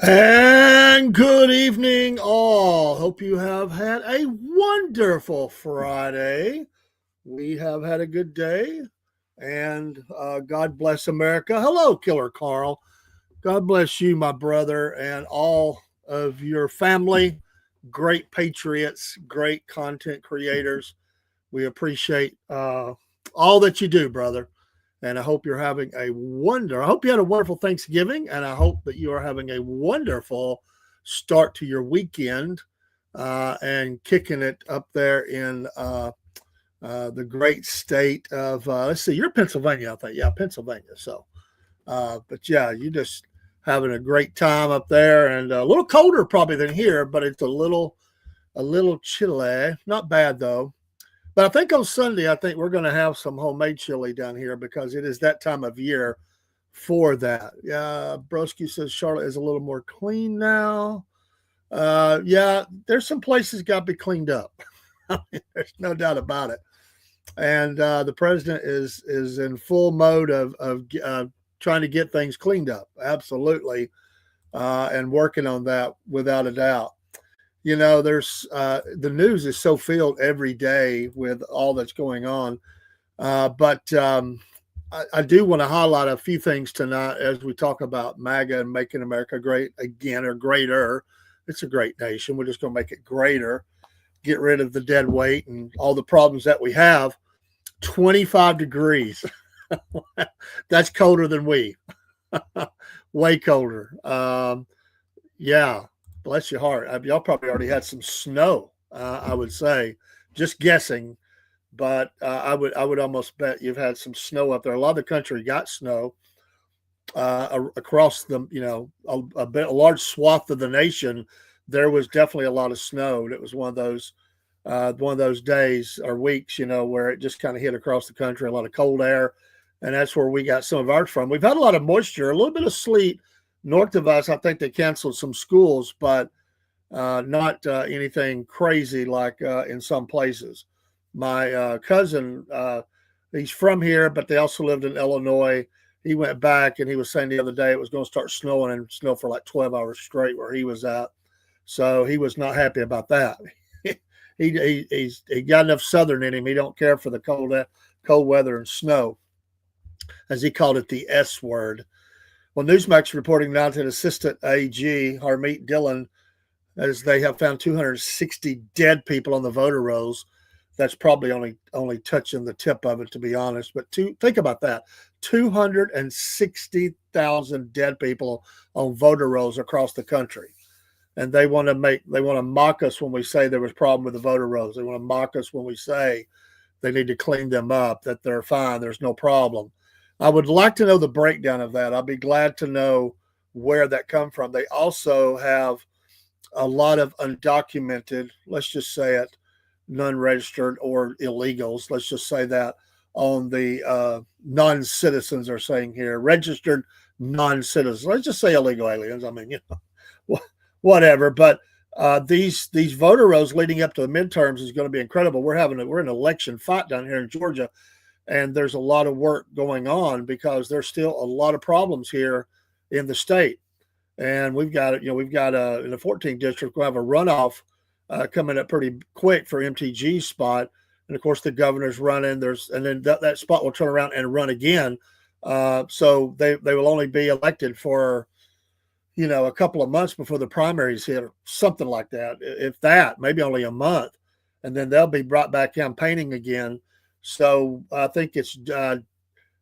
And good evening, all. Hope you have had a wonderful Friday. We have had a good day, and God bless America. Hello, Killer Carl. God bless you, my brother, and all of your family. Great patriots, great content creators. We appreciate all that you do, brother. And I hope you're having I hope you had a wonderful Thanksgiving, and I hope that you are having a wonderful start to your weekend and kicking it up there in the great state of, let's see, you're Pennsylvania, I think. Yeah, Pennsylvania. So, but yeah, you just having a great time up there and a little colder probably than here, but it's a little chilly. Not bad though. But I think on Sunday, I think we're going to have some homemade chili down here because it is that time of year for that. Yeah, Broski says Charlotte is a little more clean now. Yeah, there's some places got to be cleaned up. There's no doubt about it. And the president is in full mode of trying to get things cleaned up. Absolutely, and working on that without a doubt. There's the news is so filled every day with all that's going on. But I do want to highlight a few things tonight as we talk about MAGA and making America great again or greater. It's a great nation. We're just going to make it greater, get rid of the dead weight and all the problems that we have. 25 degrees. That's colder than we. Way colder. Yeah. Bless your heart. Y'all probably already had some snow, I would say. Just guessing, but I would almost bet you've had some snow up there. A lot of the country got snow across the a large swath of the nation. There was definitely a lot of snow. It was one of those days or weeks, where it just kind of hit across the country. A lot of cold air, and that's where we got some of ours from. We've had a lot of moisture, a little bit of sleet. North of us, I think they canceled some schools, but not anything crazy like in some places. My cousin, he's from here, but they also lived in Illinois. He went back and he was saying the other day it was going to start snowing and snow for like 12 hours straight where he was at. So he was not happy about that. He got enough Southern in him. He don't care for the cold weather and snow, as he called it, the S word. Well, Newsmax reporting now that Assistant AG Harmeet Dillon, as they have found 260 dead people on the voter rolls. That's probably only touching the tip of it, to be honest. But think about that: 260,000 dead people on voter rolls across the country, and they want to mock us when we say there was a problem with the voter rolls. They want to mock us when we say they need to clean them up, that they're fine, there's no problem. I would like to know the breakdown of that. I'll be glad to know where that come from. They also have a lot of undocumented, let's just say it, non-registered or illegals. Let's just say that on the non-citizens are saying here, registered non-citizens. Let's just say illegal aliens. I mean, whatever. But these voter rolls leading up to the midterms is going to be incredible. We're in an election fight down here in Georgia. And there's a lot of work going on because there's still a lot of problems here in the state. And we've got in the 14th district, we'll have a runoff coming up pretty quick for MTG's spot. And of course, the governor's running. And then that spot will turn around and run again. So they will only be elected for, a couple of months before the primaries hit, or something like that. If that, maybe only a month. And then they'll be brought back campaigning again. So I think it's here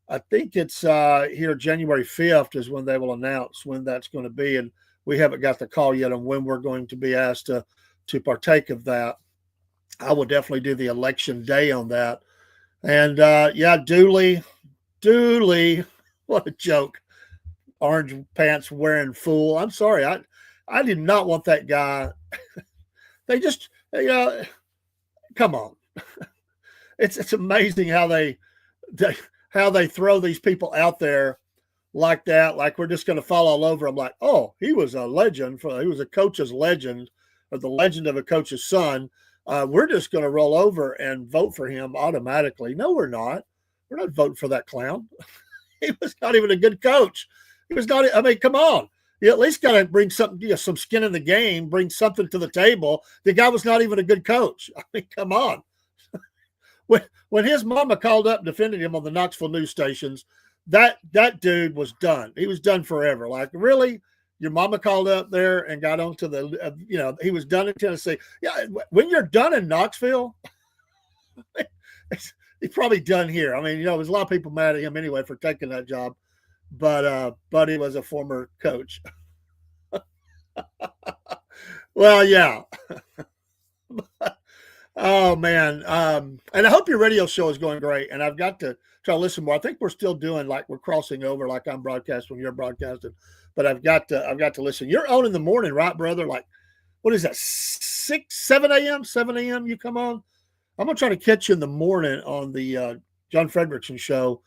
January 5th is when they will announce when that's going to be, and we haven't got the call yet on when we're going to be asked to partake of that. I will definitely do the election day on that, and Dooley, what a joke! Orange pants wearing fool. I'm sorry, I did not want that guy. They just come on. It's amazing how they throw these people out there like that, like we're just going to fall all over them. Like, oh, he was a legend. He was a coach's legend, or the legend of a coach's son. We're just going to roll over and vote for him automatically. No, we're not. We're not voting for that clown. He was not even a good coach. He was not. I mean, come on. You at least got to bring something, some skin in the game, bring something to the table. The guy was not even a good coach. I mean, come on. When his mama called up and defended him on the Knoxville news stations, that dude was done. He was done forever. Like, really? Your mama called up there and got onto the, he was done in Tennessee. Yeah, when you're done in Knoxville, he's probably done here. I mean, there's a lot of people mad at him anyway for taking that job, but he was a former coach. Well, yeah. Oh man. And I hope your radio show is going great. And I've got to try to listen more. I think we're still doing like we're crossing over, like I'm broadcasting when you're broadcasting, but I've got to listen. You're on in the morning, right, brother? Like, what is that? 7 a.m. You come on. I'm gonna try to catch you in the morning on the John Fredrickson show.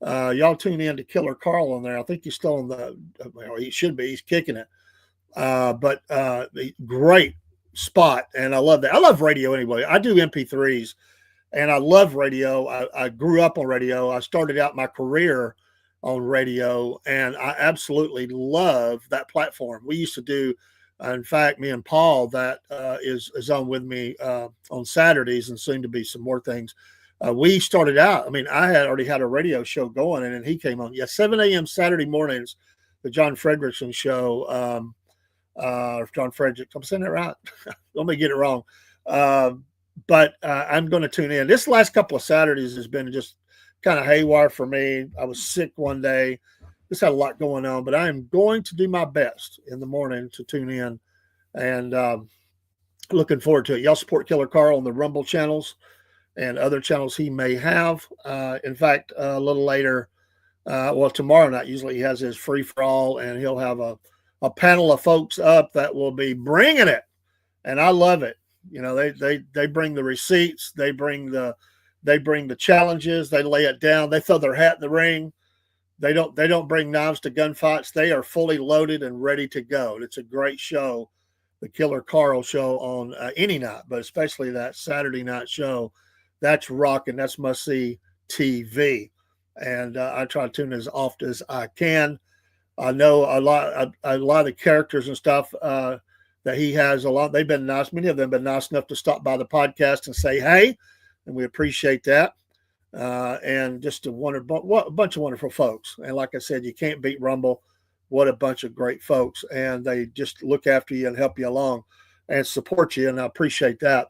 Y'all tune in to Killer Carl on there. I think he's still on he should be. He's kicking it. But great spot, and I love that. I love radio anyway. I do MP3s, and I love radio. I grew up on radio. I started out my career on radio, and I absolutely love that platform. We used to do, in fact, me and Paul, that is on with me on Saturdays, and soon to be some more things. We started out, I mean, I had already had a radio show going, and then he came on. 7 a.m. Saturday mornings, the John Fredrickson show. John Frederick, I'm saying that right. Let me get it wrong. But I'm going to tune in. This last couple of Saturdays has been just kind of haywire for me. I was sick one day. Just had a lot going on, but I am going to do my best in the morning to tune in, and looking forward to it. Y'all support Killer Carl on the Rumble channels and other channels he may have. In fact, a little later, tomorrow night, usually he has his free for all, and he'll have a panel of folks up that will be bringing it, and I love it. They bring the receipts, they bring the challenges, they lay it down, they throw their hat in the ring. They don't bring knives to gunfights. They are fully loaded and ready to go. It's a great show, the Killer Carl show on any night, but especially that Saturday night show. That's rocking. That's must see TV, and I try to tune as often as I can. I know a lot of the characters and stuff that he has. They've been nice. Many of them have been nice enough to stop by the podcast and say hey, and we appreciate that. And just a bunch of wonderful folks. And like I said, you can't beat Rumble. What a bunch of great folks, and they just look after you and help you along and support you, and I appreciate that.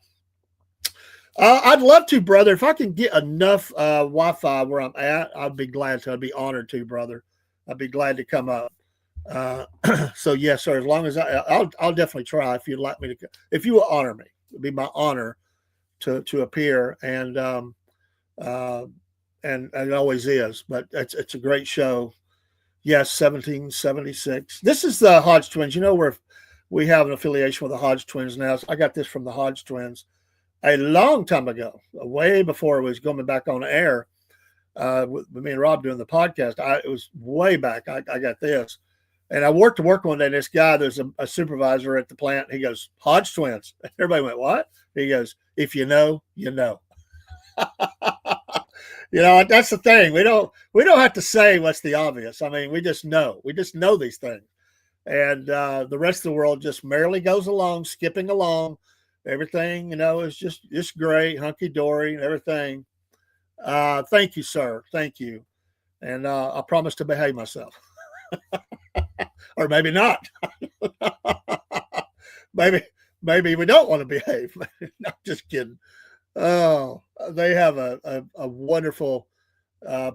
I'd love to, brother. If I can get enough Wi-Fi where I'm at, I'd be glad to. I'd be honored to, brother. I'd be glad to come up. So yes, sir. As long as I'll definitely try. If you'd like me to, if you will honor me, it'd be my honor to appear. And it always is. But it's a great show. Yes, 1776. This is the Hodge twins. We have an affiliation with the Hodge twins now. So I got this from the Hodge twins a long time ago, way before it was going back on air. With me and Rob doing the podcast, it was way back. I got this, and I worked to work one day. And this guy, there's a supervisor at the plant. He goes, Hodge twins. Everybody went, what? He goes, if you know, you know. That's the thing. We don't have to say what's the obvious. I mean, we just know. We just know these things, and the rest of the world just merrily goes along, skipping along. Everything, is just great, hunky dory, and everything. Thank you, sir. Thank you. And I promise to behave myself. Or maybe not. maybe we don't want to behave. No, just kidding. Oh, they have a wonderful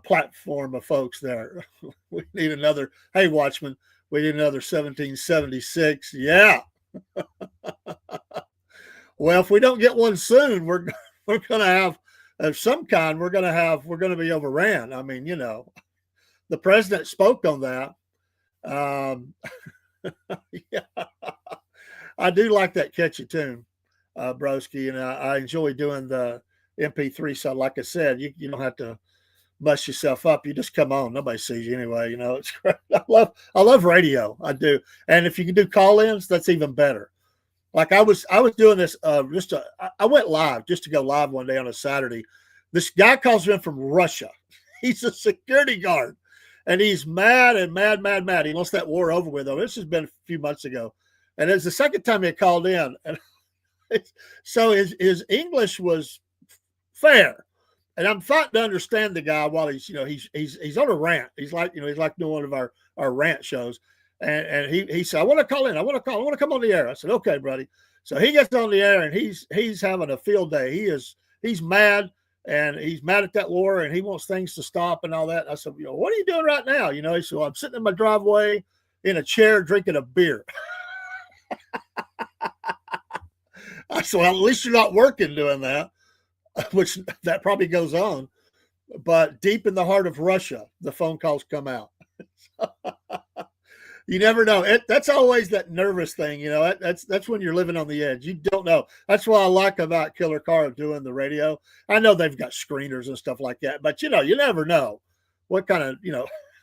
platform of folks there. We need another, hey, Watchman, we need another 1776. Yeah. Well, if we don't get one soon, we're going to have of some kind. We're going to be overran. I mean, the president spoke on that. Yeah, I do like that catchy tune, broski, and I enjoy doing the MP3. So, like I said, you don't have to bust yourself up. You just come on. Nobody sees you anyway. It's great. I love radio. I do. And if you can do call-ins, that's even better. Like I was doing this, I went live just to go live one day on a Saturday. This guy calls me in from Russia. He's a security guard. and he's mad and mad, mad, mad. He wants that war over with, though. This has been a few months ago. And it's the second time he called in. And so his English was fair. And I'm fighting to understand the guy while he's on a rant. He's like doing one of our rant shows. And he said, I want to call in. I want to come on the air. I said, okay, buddy. So he gets on the air and he's having a field day. He's mad. And he's mad at that war, and he wants things to stop and all that. And I said, what are you doing right now? He said, well, I'm sitting in my driveway in a chair drinking a beer. I said, well, at least you're not working doing that, which that probably goes on. But deep in the heart of Russia, the phone calls come out. You never know. That's always that nervous thing, That's when you're living on the edge. You don't know. That's what I like about Killer Carl doing the radio. I know they've got screeners and stuff like that, but you never know what kind of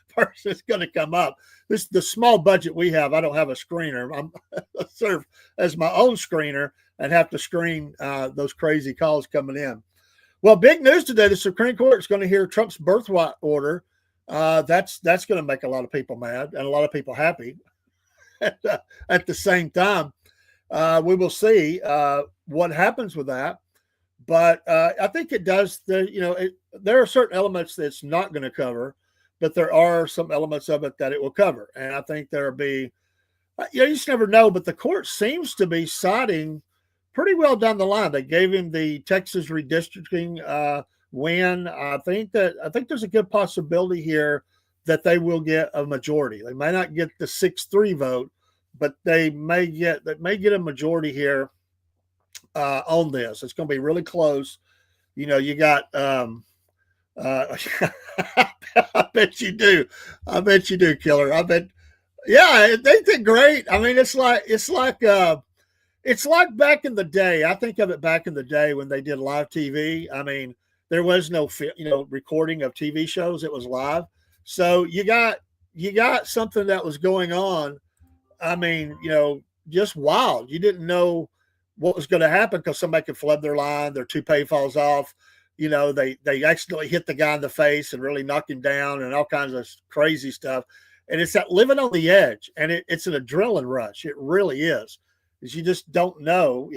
person's going to come up. The small budget we have. I don't have a screener. I serve as my own screener and have to screen those crazy calls coming in. Well, big news today. The Supreme Court is going to hear Trump's birthright order. That's going to make a lot of people mad and a lot of people happy. At the same time, we will see what happens with that. But I think it does. There are certain elements that it's not going to cover, but there are some elements of it that it will cover. And I think there'll be, you just never know. But the court seems to be siding pretty well down the line. They gave him the Texas redistricting win. I think there's a good possibility here that they will get a majority. They may not get the 6-3 vote, but they may get a majority here on this. It's going to be really close. You got I bet you do. I bet you do, Killer. I bet. Yeah, they did great. I mean, it's like back in the day. I think of it back in the day when they did live TV. I mean, there was no, recording of TV shows. It was live. So you got something that was going on. I mean, just wild. You didn't know what was going to happen because somebody could flood their line. Their toupee falls off. They accidentally hit the guy in the face and really knock him down and all kinds of crazy stuff. And it's that living on the edge, and it's an adrenaline rush. It really is. Because you just don't know.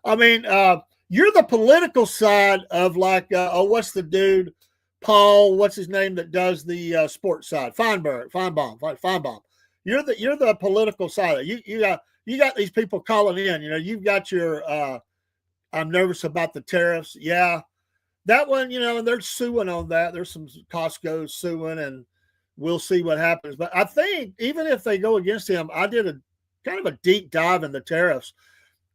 I mean, you're the political side of what's the dude, Paul? What's his name that does the sports side? Feinbaum. You're the political side. You got these people calling in. You've got your. I'm nervous about the tariffs. Yeah, that one. And they're suing on that. There's some Costco suing, and we'll see what happens. But I think even if they go against him, I did a kind of a deep dive in the tariffs.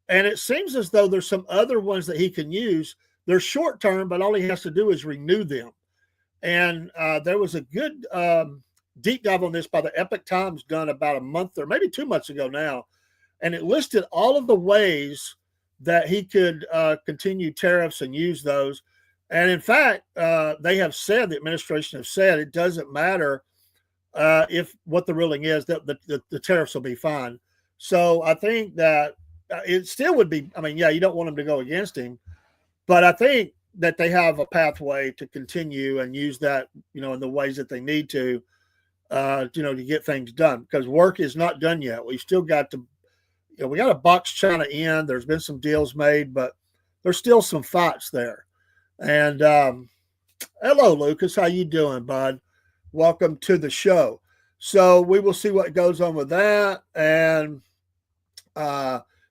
And it seems as though there's some other ones that he can use. They're short term, but all he has to do is renew them. And there was a good deep dive on this by the Epoch Times done about a month or maybe 2 months ago now. And it listed all of the ways that he could continue tariffs and use those. And in fact, they have said, the administration has said, it doesn't matter if what the ruling is, that the tariffs will be fine. So I think that it still would be, you don't want them to go against him, but I think that they have a pathway to continue and use that, in the ways that they need to get things done, because work is not done yet. We've still got to, we got to box China in. There's been some deals made, but there's still some fights there. And hello, Lucas. How you doing, bud? Welcome to the show. So we will see what goes on with that. And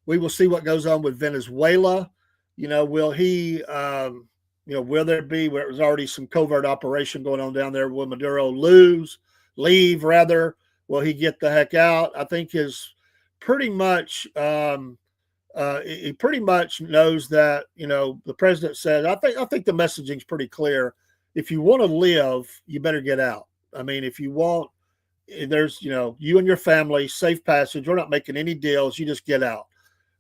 we will see what goes on with Venezuela. Will he, will there be, where there's already some covert operation going on down there? Will Maduro leave? Will he get the heck out? I think pretty much, he pretty much knows that, the president said, I think the messaging's pretty clear. If you want to live, you better get out. I mean, if you want, there's, you and your family, safe passage. We're not making any deals. You just get out.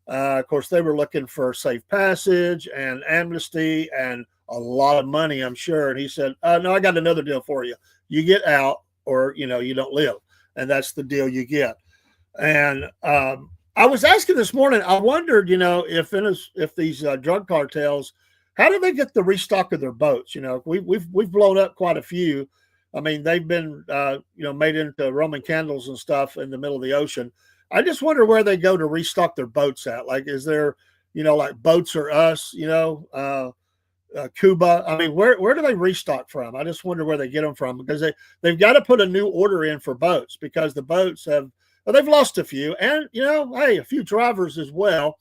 Of course, they were looking for safe passage and amnesty and a lot of money, I'm sure. And he said, no, I got another deal for you. You get out, or, you don't live. And that's the deal you get. And I was asking this morning, I wondered, if these drug cartels, how do they get the restock of their boats? We've blown up quite a few. I mean, they've been, made into Roman candles and stuff in the middle of the ocean. I just wonder where they go to restock their boats at. Like, is there, like Boats or Us, Cuba. I mean, where do they restock from? I just wonder where they get them from, because they've got to put a new order in for boats, because the boats they've lost a few, and hey, a few drivers as well.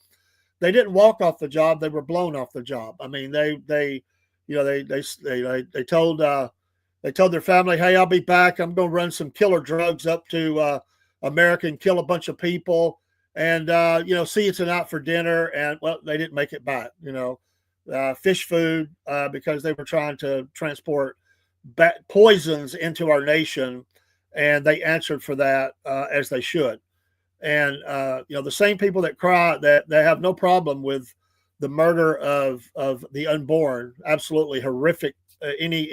They didn't walk off the job; they were blown off the job. I mean, they told their family, "Hey, I'll be back. I'm going to run some killer drugs up to America and kill a bunch of people, and see you tonight for dinner." And well, they didn't make it back. Fish food, because they were trying to transport poisons into our nation, and they answered for that as they should. And the same people that cry, that they have no problem with the murder of the unborn, absolutely horrific. Any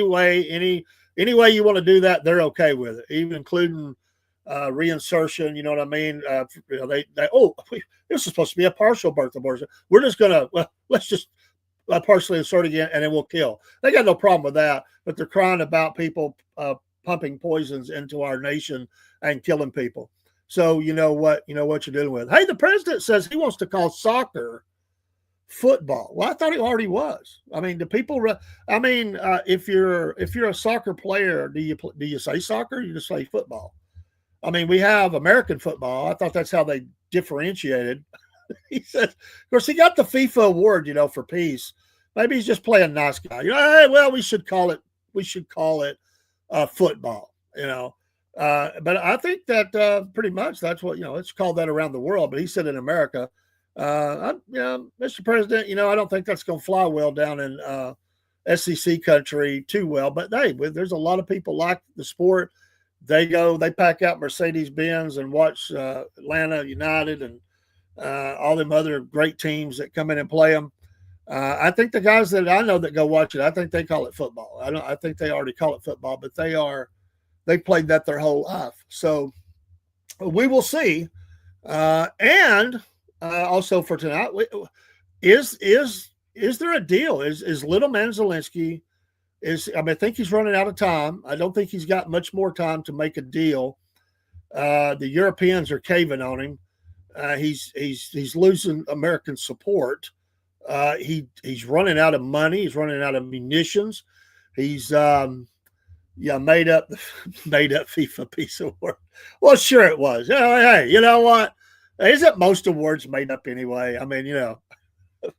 way you want to do that, they're okay with it, even including reinsertion. You know what I mean? This is supposed to be a partial birth abortion. We're just gonna let's just partially insert again, and then we'll kill. They got no problem with that, but they're crying about people pumping poisons into our nation and killing people. So you know what you're dealing with. Hey, the president says he wants to call soccer football. Well, I thought it already was. I mean, do people? If you're a soccer player, do you say soccer? Or you just say football? I mean, we have American football. I thought that's how they differentiated. He said, of course, he got the FIFA award, for peace. Maybe he's just playing nice guy. Hey, well, we should call it football. But I think that pretty much that's what it's called that around the world. But he said in America, Mr. President, I don't think that's going to fly well down in SEC country too well. But hey, there's a lot of people like the sport. They pack out Mercedes-Benz and watch Atlanta United and all them other great teams that come in and play them. I think the guys that I know that go watch it, I think they call it football. I think they already call it football, but they played that their whole life. So we will see. And also for tonight, is there a deal? Is little man Zelensky? I think he's running out of time. I don't think he's got much more time to make a deal. The Europeans are caving on him. He's losing American support. He's running out of money. He's running out of munitions. He's made up FIFA Peace Award. Well, sure it was. Hey, you know what? Isn't most awards made up anyway? I mean,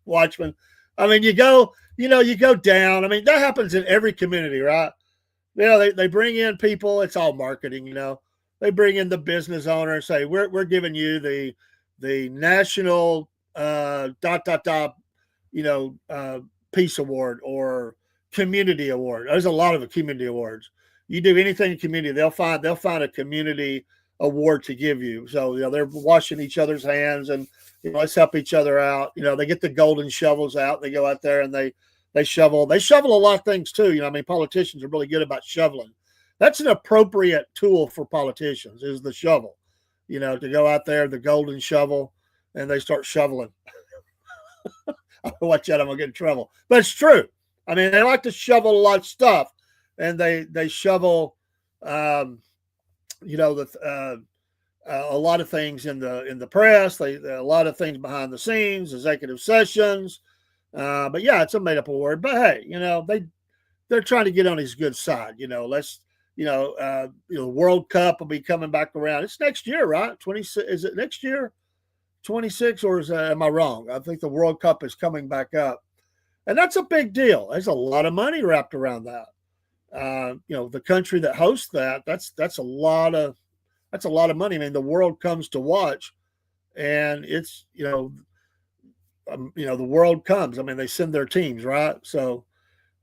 Watchmen. I mean, you go down. I mean, that happens in every community, right? They bring in people. It's all marketing, They bring in the business owner and say, we're giving you the national peace award or community award. There's a lot of community awards. You do anything in community, they'll find a community award to give you. So they're washing each other's hands and let's help each other out. They get the golden shovels out. They go out there and they shovel. They shovel a lot of things too. Politicians are really good about shoveling. That's an appropriate tool for politicians, is the shovel. To go out there, the golden shovel, and they start shoveling. Watch out, I'm gonna get in trouble. But it's true. I mean, they like to shovel a lot of stuff, and they shovel, a lot of things in the press. A lot of things behind the scenes, executive sessions. But yeah, it's a made up award. But hey, they're trying to get on his good side. The World Cup will be coming back around. It's next year, right? 26. Is it next year? 26, or am I wrong? I think the World Cup is coming back up, and that's a big deal. There's a lot of money wrapped around that. The country that hosts that's a lot of money. I mean, the world comes to watch, and it's the world comes. I mean, they send their teams, right? So,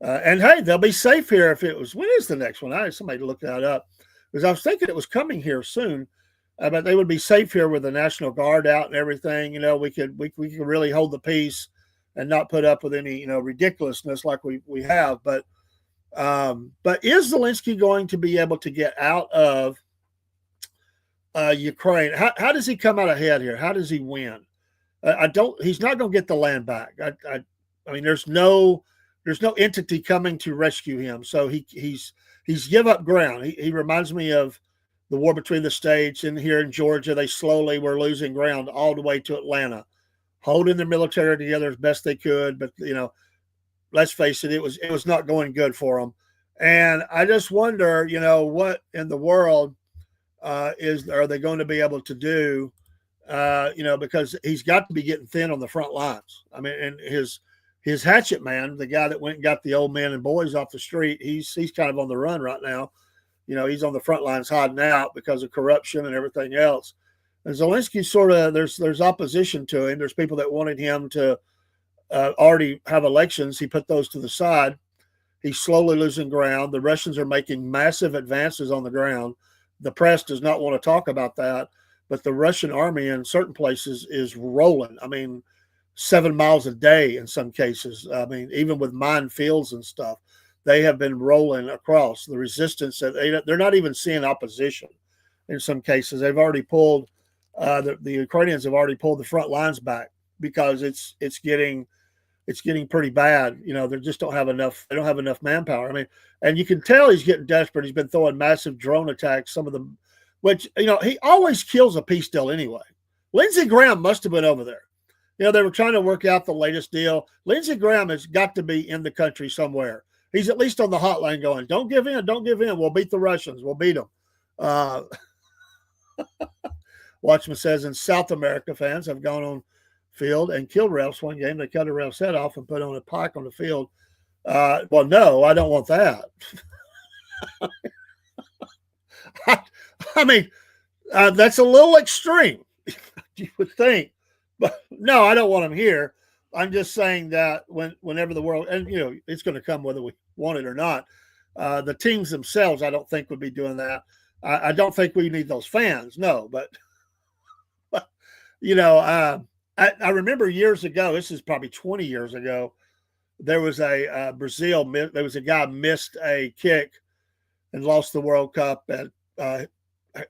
and hey, they'll be safe here if it was. When is the next one? I had somebody to look that up, because I was thinking it was coming here soon. But they would be safe here with the National Guard out and everything. We could really hold the peace and not put up with any ridiculousness like we have. But is Zelensky going to be able to get out of Ukraine? How does he come out ahead here? How does he win? He's not going to get the land back. I mean, there's no entity coming to rescue him. So he's he's give up ground. He reminds me of the war between the states, and here in Georgia, they slowly were losing ground all the way to Atlanta, holding their military together as best they could. But let's face it, it was not going good for them. And I just wonder, what in the world are they going to be able to do? Because he's got to be getting thin on the front lines. I mean, and his hatchet man, the guy that went and got the old men and boys off the street, he's kind of on the run right now. He's on the front lines hiding out because of corruption and everything else. And Zelensky sort of, there's opposition to him. There's people that wanted him to already have elections. He put those to the side. He's slowly losing ground. The Russians are making massive advances on the ground. The press does not want to talk about that, but the Russian army in certain places is rolling. I mean, 7 miles a day in some cases. I mean, even with minefields and stuff, they have been rolling across. The resistance, they're not even seeing opposition in some cases. They've already pulled, the Ukrainians have already pulled the front lines back because it's getting pretty bad. They just don't have enough. They don't have enough manpower. I mean, and you can tell he's getting desperate. He's been throwing massive drone attacks. Some of them, which he always kills a peace deal anyway. Lindsey Graham must have been over there. They were trying to work out the latest deal. Lindsey Graham has got to be in the country somewhere. He's at least on the hotline going, "Don't give in, don't give in. We'll beat the Russians. We'll beat them." Watchman says in South America, fans have gone on field and killed Ralph's one game. They cut a Ralph's head off and put on a pike on the field. Well, no, I don't want that. I mean, that's a little extreme, you would think. But no, I don't want him here. I'm just saying that whenever the world, and it's going to come whether we want it or not. The teams themselves, I don't think would be doing that. I don't think we need those fans. No, but I remember years ago. This is probably 20 years ago. There was a Brazil. There was a guy missed a kick and lost the World Cup, and I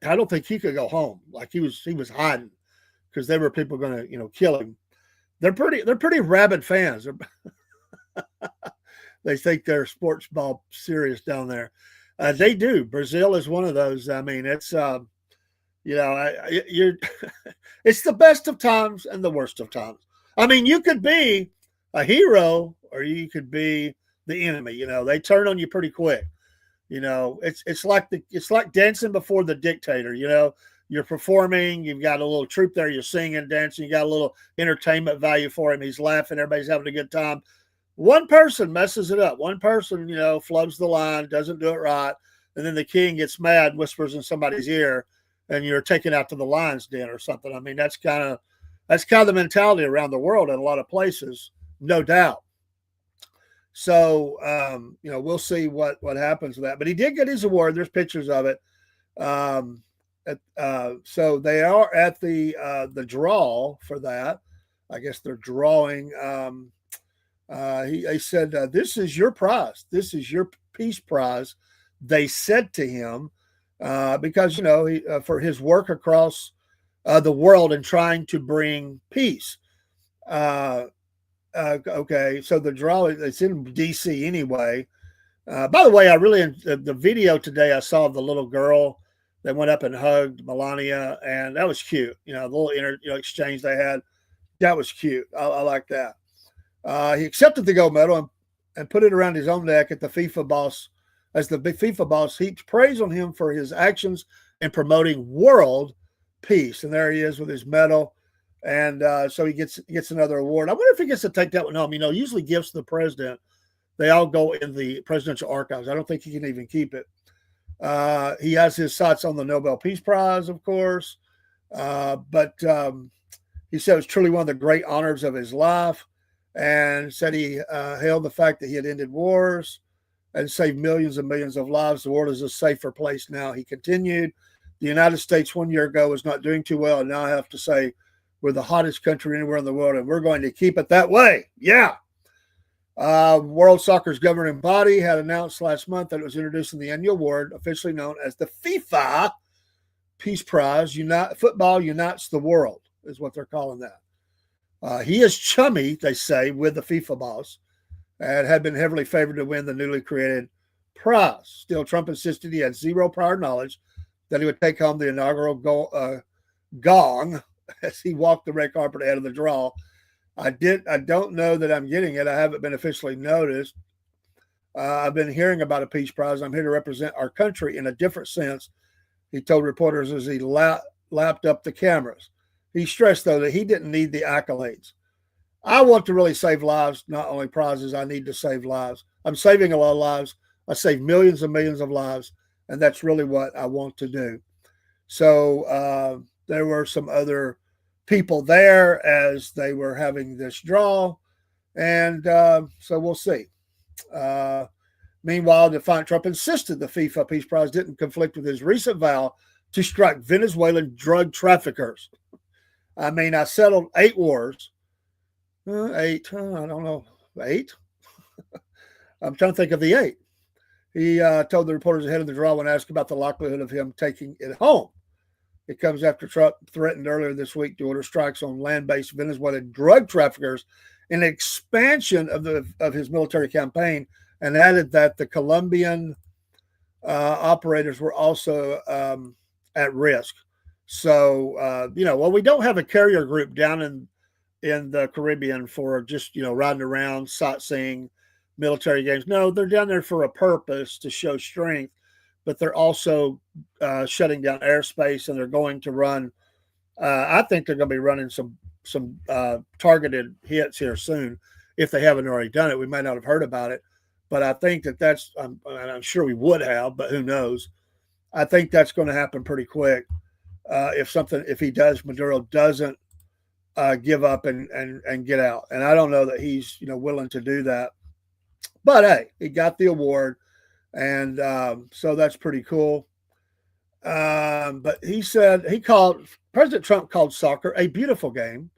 don't think he could go home. Like he was hiding because there were people going to kill him. They're pretty rabid fans. They think they're sports ball serious down there. They do. Brazil is one of those. I mean, it's it's the best of times and the worst of times. I mean, you could be a hero or you could be the enemy. They turn on you pretty quick. It's like dancing before the dictator. You're performing, you've got a little troupe there, you're singing, dancing, you got a little entertainment value for him. He's laughing, everybody's having a good time. One person messes it up. One person, flubs the line, doesn't do it right, and then the king gets mad, whispers in somebody's ear, and you're taken out to the lion's den or something. I mean, that's kind of the mentality around the world in a lot of places, no doubt. So, we'll see what happens with that. But he did get his award. There's pictures of it. So they are at the draw for that. I guess they're drawing. He said, "This is your prize. This is your peace prize." They said to him, because for his work across the world and trying to bring peace. Okay, so the draw, it's in DC anyway. By the way, the video today I saw of the little girl that went up and hugged Melania, and that was cute. The little exchange they had, that was cute. I like that. He accepted the gold medal and put it around his own neck at the FIFA boss. As the big FIFA boss heaped praise on him for his actions in promoting world peace. And there he is with his medal. And so he gets another award. I wonder if he gets to take that one home. Usually gifts to the president, they all go in the presidential archives. I don't think he can even keep it. He has his sights on the Nobel Peace Prize, of course. But he said it was truly one of the great honors of his life, and said he hailed the fact that he had ended wars and saved millions and millions of lives. The world is a safer place now. He continued, the United States 1 year ago was not doing too well, and now I have to say we're the hottest country anywhere in the world, and we're going to keep it that way. Yeah. World Soccer's governing body had announced last month that it was introducing the annual award, officially known as the FIFA Peace Prize. Football unites the world is what they're calling that. He is chummy, they say, with the FIFA boss, and had been heavily favored to win the newly created prize. Still, Trump insisted he had zero prior knowledge that he would take home the inaugural gong as he walked the red carpet ahead of the draw. I don't know that I'm getting it. I haven't been officially noticed. I've been hearing about a Peace Prize. I'm here to represent our country in a different sense, he told reporters as he lapped up the cameras. He stressed, though, that he didn't need the accolades. I want to really save lives, not only prizes. I need to save lives. I'm saving a lot of lives. I save millions and millions of lives, and that's really what I want to do. So there were some other people there as they were having this draw, and so we'll see. Meanwhile, defiant Trump insisted the FIFA Peace Prize didn't conflict with his recent vow to strike Venezuelan drug traffickers. I mean, I settled 8 wars. 8, I don't know, 8? I'm trying to think of the 8. He told the reporters ahead of the draw when asked about the likelihood of him taking it home. It comes after Trump threatened earlier this week to order strikes on land-based Venezuelan drug traffickers, an expansion of his military campaign, and added that the Colombian operators were also at risk. So, we don't have a carrier group down in the Caribbean for just, riding around, sightseeing, military games. No, they're down there for a purpose to show strength, but they're also shutting down airspace, and they're going to run. I think they're going to be running some targeted hits here soon. If they haven't already done it, we might not have heard about it, but I think that's. I'm sure we would have, but who knows? I think that's going to happen pretty quick. If he does, Maduro doesn't give up and get out, and I don't know that he's willing to do that. But hey, he got the award, and so that's pretty cool. But President Trump called soccer a beautiful game,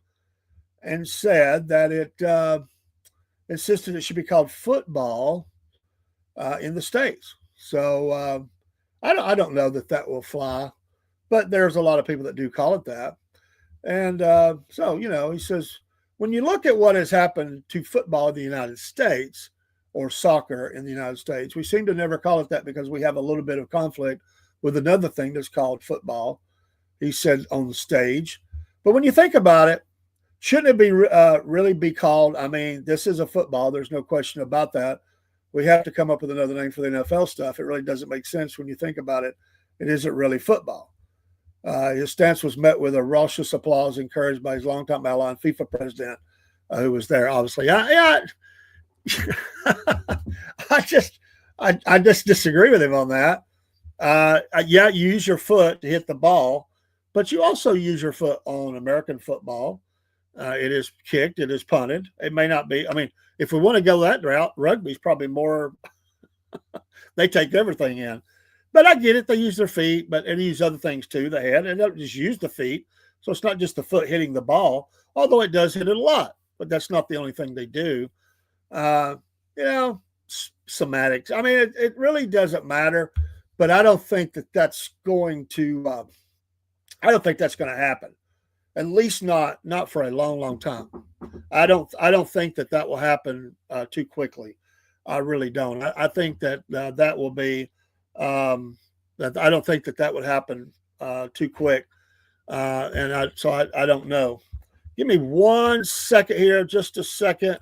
and said that it insisted it should be called football in the States. So I don't know that will fly, but there's a lot of people that do call it that. And so, he says, when you look at what has happened to football in the United States or soccer in the United States, we seem to never call it that because we have a little bit of conflict with another thing that's called football, he said on the stage. But when you think about it, shouldn't it be really be called, this is a football. There's no question about that. We have to come up with another name for the NFL stuff. It really doesn't make sense when you think about it. It isn't really football. His stance was met with a raucous applause encouraged by his longtime ally and FIFA president, who was there, obviously. I just disagree with him on that. You use your foot to hit the ball, but you also use your foot on American football. It is kicked. It is punted. It may not be. If we want to go that route, rugby's probably more. They take everything in. But I get it. They use their feet, but they use other things too. The head, and they don't just use the feet. So it's not just the foot hitting the ball, although it does hit it a lot. But that's not the only thing they do. Semantics. It really doesn't matter. But I don't think that's going to. I don't think that's going to happen. At least not for a long, long time. I don't think that will happen too quickly. I really don't. I think that that will be. I don't think that would happen too quick, and I don't know. Give me 1 second here, just a second.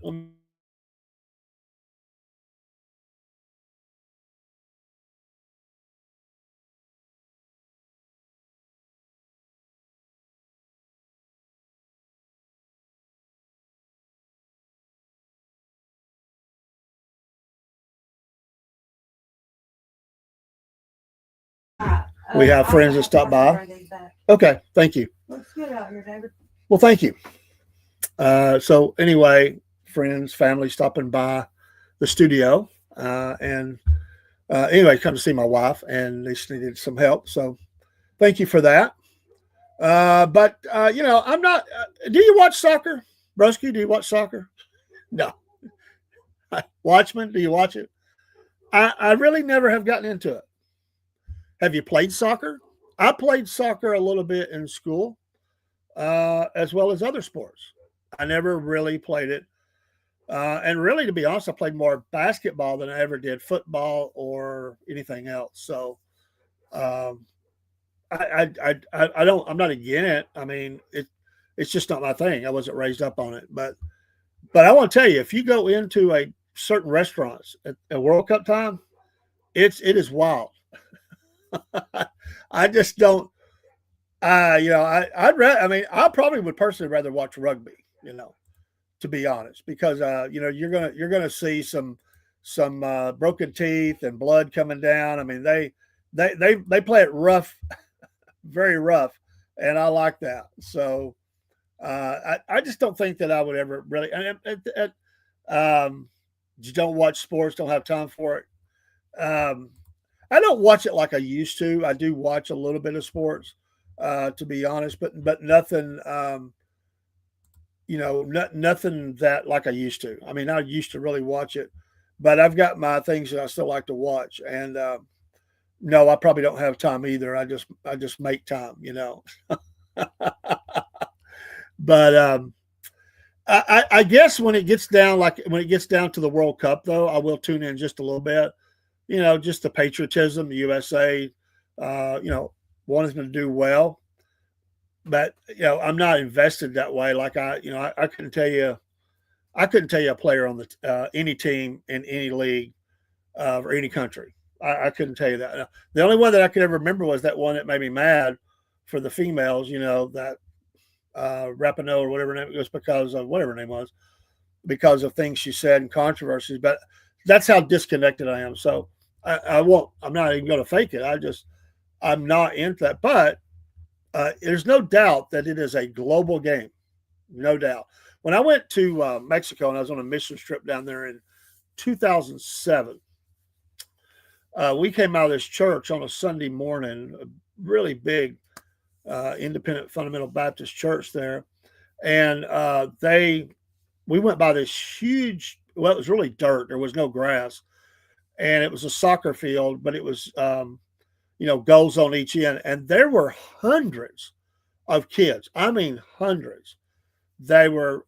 We have friends that stop by. Okay, thank you. Looks good out here, David. Well, thank you. So anyway, friends, family stopping by the studio, and anyway, come to see my wife, and they just needed some help. So thank you for that. But I'm not. Do you watch soccer, Broski? Do you watch soccer? No. Watchman, do you watch it? I really never have gotten into it. Have you played soccer? I played soccer a little bit in school, as well as other sports. I never really played it. And really, to be honest, I played more basketball than I ever did football or anything else. So um, I don't. I'm not against it. I mean, it's just not my thing. I wasn't raised up on it. But I want to tell you, if you go into a certain restaurants at World Cup time, it is wild. I just don't. I mean, I probably would personally rather watch rugby. To be honest, because you're gonna see some broken teeth and blood coming down. I mean, they play it rough, very rough, and I like that. So I just don't think that I would ever really. Um, you don't watch sports, don't have time for it. I don't watch it like I used to. I do watch a little bit of sports, to be honest, but nothing. Nothing that like I used to. I mean, I used to really watch it, but I've got my things that I still like to watch. And no, I probably don't have time either. I just make time. But I guess when it gets down, like when it gets down to the World Cup, though, I will tune in just a little bit. Just the patriotism, the USA, wanting to do well. But I'm not invested that way. Like I couldn't tell you, a player on the any team in any league or any country. I couldn't tell you that. The only one that I could ever remember was that one that made me mad for the females. That Rapinoe or whatever name it was, because of whatever her name was, because of things she said and controversies. But that's how disconnected I am. So I won't. I'm not even going to fake it. I'm not into that. But there's no doubt that it is a global game. No doubt. When I went to Mexico and I was on a mission trip down there in 2007, we came out of this church on a Sunday morning, a really big independent fundamental Baptist church there. And we went by this huge, well, it was really dirt. There was no grass. And it was a soccer field, but it was, goals on each end. And there were hundreds of kids. I mean, hundreds. They were,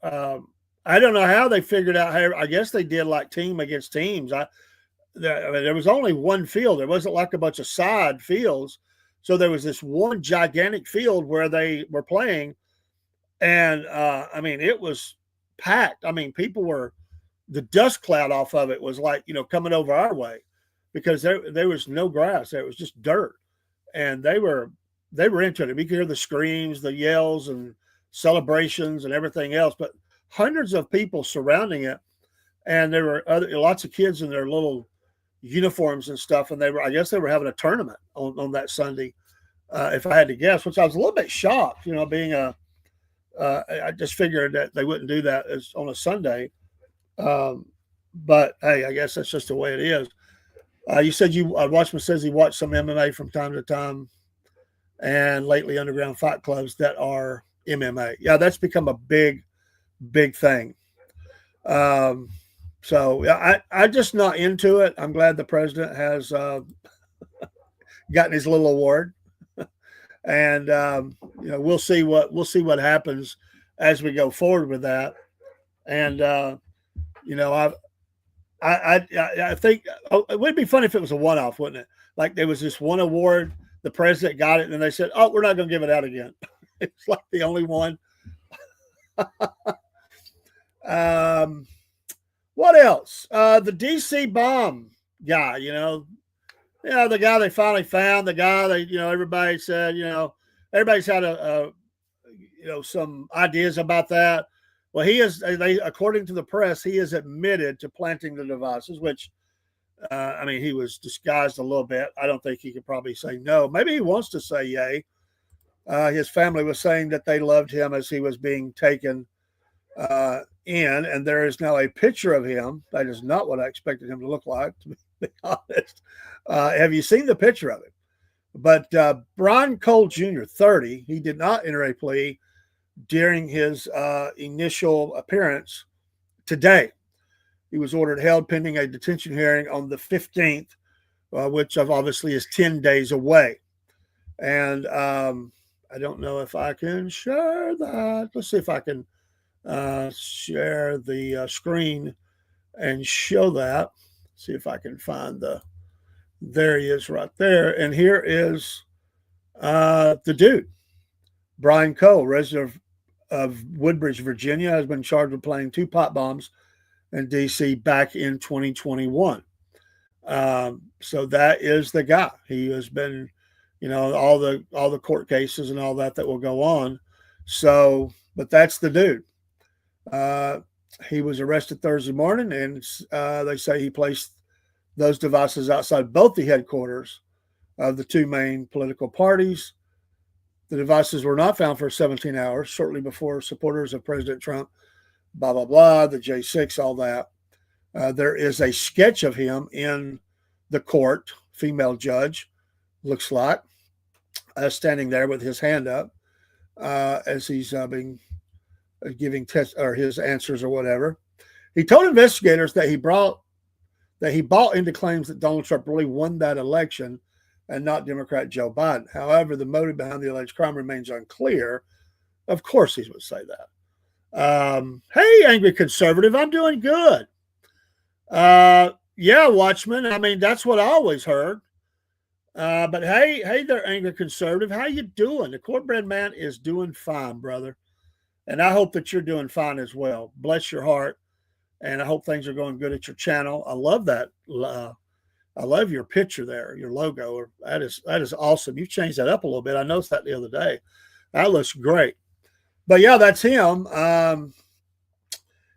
I don't know how they figured out how, I guess they did like team against teams. I mean, there was only one field. There wasn't like a bunch of side fields. So there was this one gigantic field where they were playing. And I mean, it was packed. I mean, the dust cloud off of it was like, coming over our way, because there was no grass. There was just dirt. And they were into it. We could hear the screams, the yells, and celebrations and everything else, but hundreds of people surrounding it. And there were lots of kids in their little uniforms and stuff. And I guess they were having a tournament on that Sunday, if I had to guess, which I was a little bit shocked, being I just figured that they wouldn't do that as on a Sunday. But hey, I guess that's just the way it is. You said Watchman says he watched some MMA from time to time, and lately underground fight clubs that are MMA. Yeah, that's become a big, big thing. So yeah, I'm just not into it. I'm glad the president has gotten his little award, and we'll see what happens as we go forward with that. And I think it would be fun if it was a one-off, wouldn't it? Like there was this one award, the president got it, and they said, "Oh, we're not going to give it out again." It's like the only one. What else? The DC bomb guy, the guy they finally found, the guy everybody said, everybody's had some ideas about that. Well, according to the press, he is admitted to planting the devices, which, I mean, he was disguised a little bit. I don't think he could probably say no. Maybe he wants to say yay. His family was saying that they loved him as he was being taken in, and there is now a picture of him. That is not what I expected him to look like, to be honest. Have you seen the picture of him? But Brian Cole Jr., 30, he did not enter a plea during his initial appearance today. He was ordered held pending a detention hearing on the 15th, which obviously is 10 days away. And I don't know if I can share that. Let's see if I can share the screen and show that. See if I can find there he is right there. And here is the dude, Brian Cole, resident of Woodbridge, Virginia, has been charged with planting 2 pot bombs in D.C. back in 2021. So that is the guy. He has been, all the court cases and all that will go on. So, but that's the dude. He was arrested Thursday morning, and they say he placed those devices outside both the headquarters of the 2 main political parties. The devices were not found for 17 hours, shortly before supporters of President Trump, blah, blah, blah, the J6, all that. There is a sketch of him in the court, female judge, looks like, standing there with his hand up as he's being giving test or his answers or whatever. He told investigators that he bought into claims that Donald Trump really won that election and not Democrat Joe Biden. However, the motive behind the alleged crime remains unclear. Of course, he would say that. Hey, angry conservative, I'm doing good. Yeah, Watchman. I mean, that's what I always heard. But hey there, angry conservative. How you doing? The cornbread man is doing fine, brother. And I hope that you're doing fine as well. Bless your heart. And I hope things are going good at your channel. I love that. I love your picture there, your logo. That is awesome. You've changed that up a little bit. I noticed that the other day. That looks great. But yeah, that's him.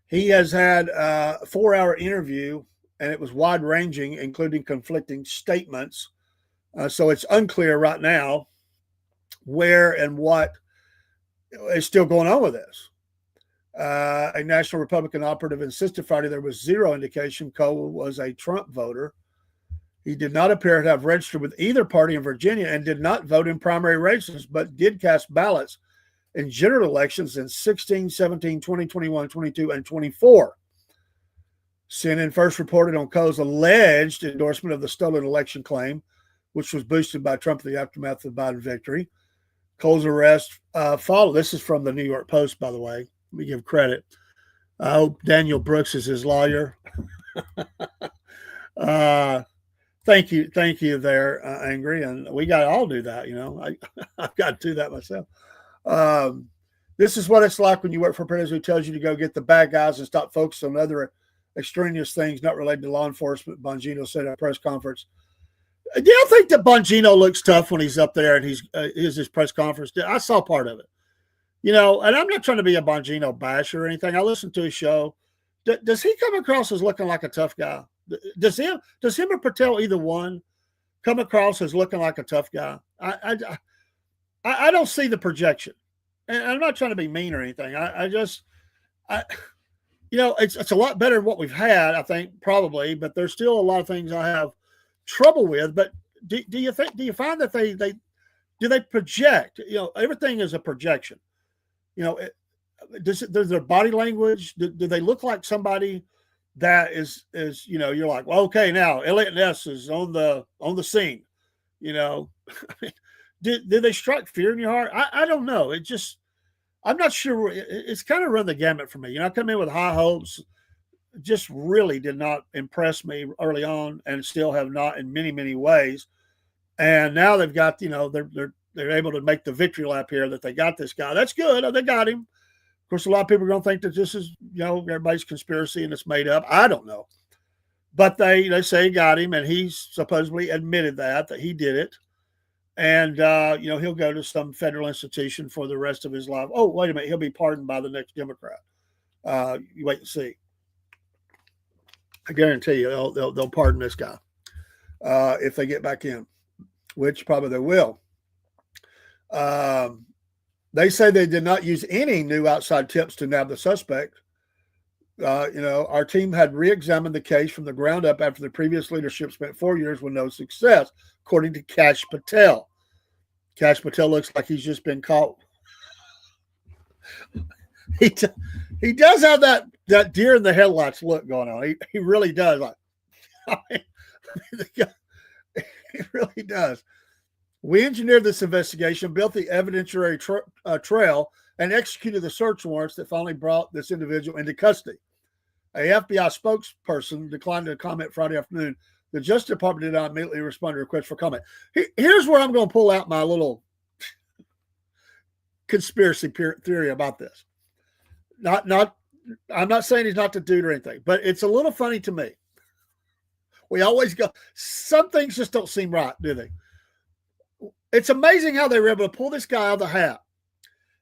He has had a 4-hour interview, and it was wide-ranging, including conflicting statements. So it's unclear right now where and what is still going on with this. A National Republican operative insisted Friday there was zero indication Cole was a Trump voter. He did not appear to have registered with either party in Virginia and did not vote in primary races, but did cast ballots in general elections in 16, 17, 20, 21, 22, and 24. CNN first reported on Cole's alleged endorsement of the stolen election claim, which was boosted by Trump in the aftermath of the Biden victory. Cole's arrest followed. This is from the New York Post, by the way. Let me give credit. I hope Daniel Brooks is his lawyer. Thank you there, Angry. And we got to all do that, I've got to do that myself. This is what it's like when you work for a president who tells you to go get the bad guys and stop focusing on other extraneous things not related to law enforcement, Bongino said at a press conference. Do you think that Bongino looks tough when he's up there and he's his press conference? I saw part of it. And I'm not trying to be a Bongino basher or anything. I listened to his show. Does he come across as looking like a tough guy? Does him or Patel, either one, come across as looking like a tough guy? I don't see the projection. And I'm not trying to be mean or anything. It's a lot better than what we've had, I think, probably, but there's still a lot of things I have trouble with. But do you find that they project? Everything is a projection. Does their body language, do they look like somebody that is you're like, well, okay, now Elliot Ness is on the scene. Did they strike fear in your heart? I don't know. I'm not sure. It's kind of run the gamut for me. I come in with high hopes. Just really did not impress me early on, and still have not in many, many ways. And now they've got, they're able to make the victory lap here that they got this guy. That's good. They got him. Of course, a lot of people are going to think that this is, everybody's conspiracy and it's made up. I don't know. But they say he got him, and he's supposedly admitted that he did it. And, he'll go to some federal institution for the rest of his life. Oh, wait a minute. He'll be pardoned by the next Democrat. You wait and see. I guarantee you they'll pardon this guy if they get back in, which probably they will. They say they did not use any new outside tips to nab the suspect. Our team had re-examined the case from the ground up after the previous leadership spent 4 years with no success, according to Kash Patel. Kash Patel looks like he's just been caught. He does have that deer in the headlights look going on. He really does. He really does. We engineered this investigation, built the evidentiary trail, and executed the search warrants that finally brought this individual into custody. A FBI spokesperson declined to comment Friday afternoon. The Justice Department did not immediately respond to requests for comment. Here's where I'm going to pull out my little conspiracy theory about this. I'm not saying he's not the dude or anything, but it's a little funny to me. We always go, some things just don't seem right, do they? It's amazing how they were able to pull this guy out of the hat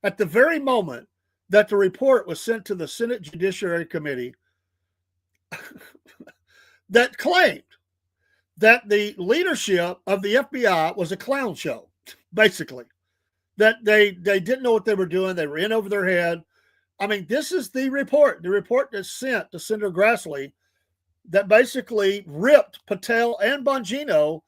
at the very moment that the report was sent to the Senate Judiciary Committee that claimed that the leadership of the FBI was a clown show, basically. That they didn't know what they were doing. They were in over their head. I mean, this is the report that's sent to Senator Grassley that basically ripped Patel and Bongino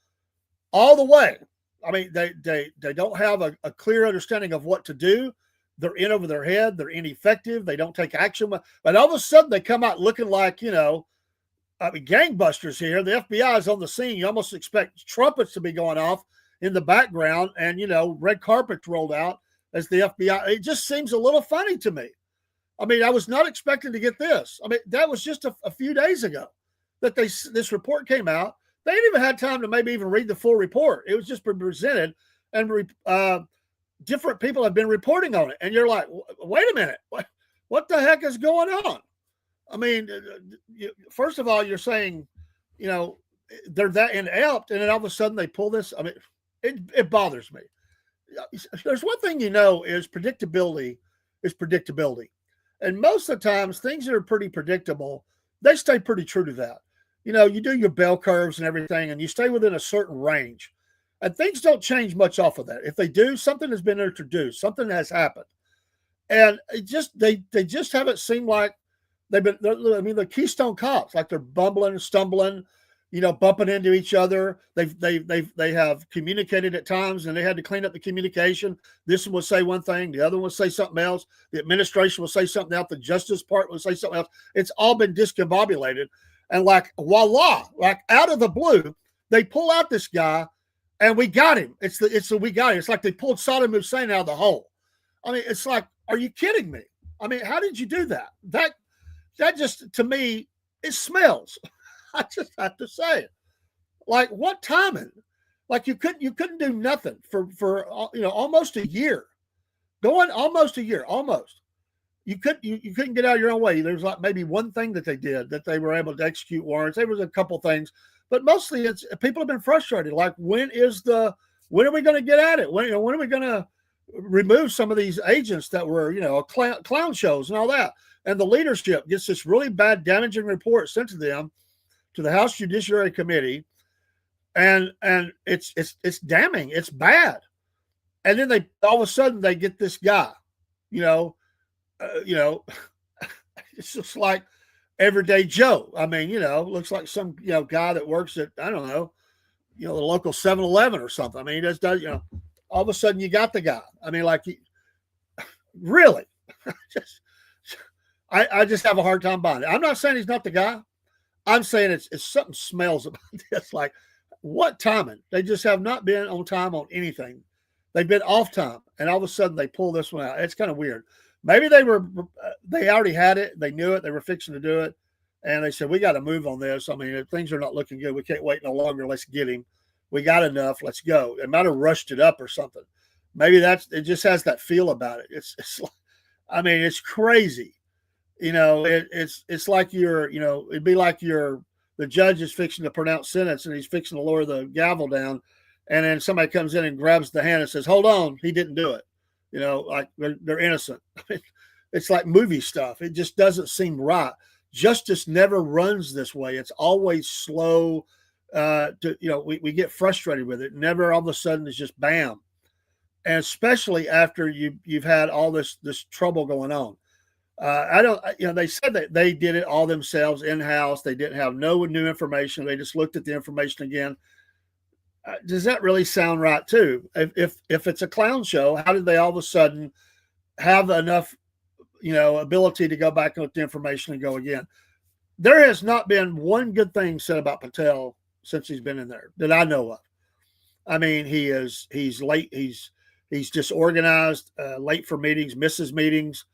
all the way. I mean, they don't have a clear understanding of what to do. They're in over their head. They're ineffective. They don't take action. But all of a sudden, they come out looking like, gangbusters here. The FBI is on the scene. You almost expect trumpets to be going off in the background and, red carpets rolled out as the FBI. It just seems a little funny to me. I mean, I was not expecting to get this. I mean, that was just a few days ago that this report came out. They ain't even had time to maybe even read the full report. It was just been presented, and different people have been reporting on it. And you're like, wait a minute, what the heck is going on? I mean, first of all, you're saying, they're that inept, and then all of a sudden they pull this. I mean, it bothers me. There's one thing is predictability is predictability. And most of the times, things that are pretty predictable, they stay pretty true to that. You do your bell curves and everything, and you stay within a certain range. And things don't change much off of that. If they do, something has been introduced, something has happened. And they just haven't seemed like the Keystone Cops, like they're bumbling and stumbling, bumping into each other. They have communicated at times, and they had to clean up the communication. This one will say one thing, the other one will say something else. The administration will say something else. The Justice Department will say something else. It's all been discombobulated. And like, voila, like out of the blue, they pull out this guy, and we got him. We got him. It's like they pulled Saddam Hussein out of the hole. I mean, it's like, are you kidding me? I mean, how did you do that? That just, to me, it smells. I just have to say it. Like, what timing? Like, you couldn't do nothing for almost a year. Going almost a year, almost. You couldn't get out of your own way. There's like maybe one thing that they did that they were able to execute warrants. There was a couple things, but mostly it's people have been frustrated. Like, when are we going to get at it? When are we going to remove some of these agents that were, clown shows and all that? And the leadership gets this really bad, damaging report sent to them, to the House Judiciary Committee, and it's damning. It's bad. And then all of a sudden they get this guy, it's just like everyday Joe. I mean, looks like some guy that works at, I don't know, the local 7-Eleven or something. I mean, he just does, all of a sudden you got the guy. I mean, like, really, I just have a hard time buying it. I'm not saying he's not the guy. I'm saying it's something smells about this. Like, what timing? They just have not been on time on anything. They've been off time, and all of a sudden they pull this one out. It's kind of weird. Maybe they already had it. They knew it. They were fixing to do it. And they said, we got to move on this. I mean, if things are not looking good, we can't wait no longer. Let's get him. We got enough. Let's go. It might have rushed it up or something. Maybe it just has that feel about it. It's crazy. It's like it'd be like the judge is fixing to pronounce sentence and he's fixing to lower the gavel down. And then somebody comes in and grabs the hand and says, hold on, he didn't do it. Like they're innocent. It's like movie stuff. It just doesn't seem right. Justice never runs this way. It's always slow. We get frustrated with it. Never all of a sudden it's just bam. And especially after you've had all this trouble going on. They said that they did it all themselves in-house. They didn't have no new information. They just looked at the information again. Does that really sound right too? If it's a clown show, how did they all of a sudden have enough, ability to go back and look at the information and go again? There has not been one good thing said about Patel since he's been in there that I know of. I mean, he's late. He's disorganized, late for meetings, misses meetings.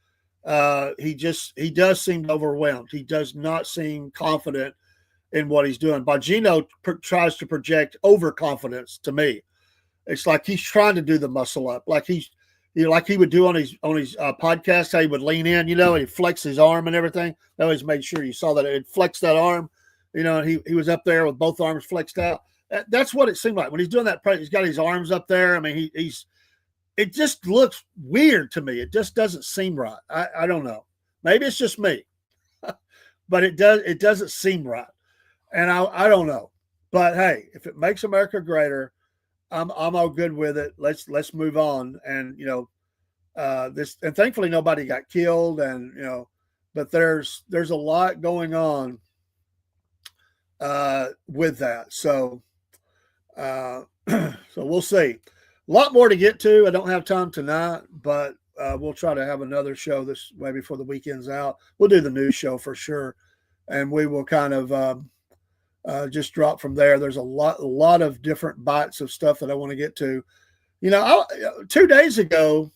He does seem overwhelmed. He does not seem confident in what he's doing. Bongino tries to project overconfidence to me. It's like he's trying to do the muscle up, like like he would do on his podcast. How he would lean in, and he flex his arm and everything. I always made sure you saw that it flex that arm, and he was up there with both arms flexed out. That's what it seemed like when he's doing that. He's got his arms up there. I mean, it just looks weird to me. It just doesn't seem right. I don't know. Maybe it's just me, but it doesn't seem right. And I don't know. But hey, if it makes America greater, I'm all good with it. Let's move on. And and thankfully nobody got killed, and but there's a lot going on with that. So so we'll see. A lot more to get to. I don't have time tonight, but we'll try to have another show this way before the weekend's out. We'll do the news show for sure, and we will kind of just drop from there. There's a lot of different bites of stuff that I want to get to. 2 days ago,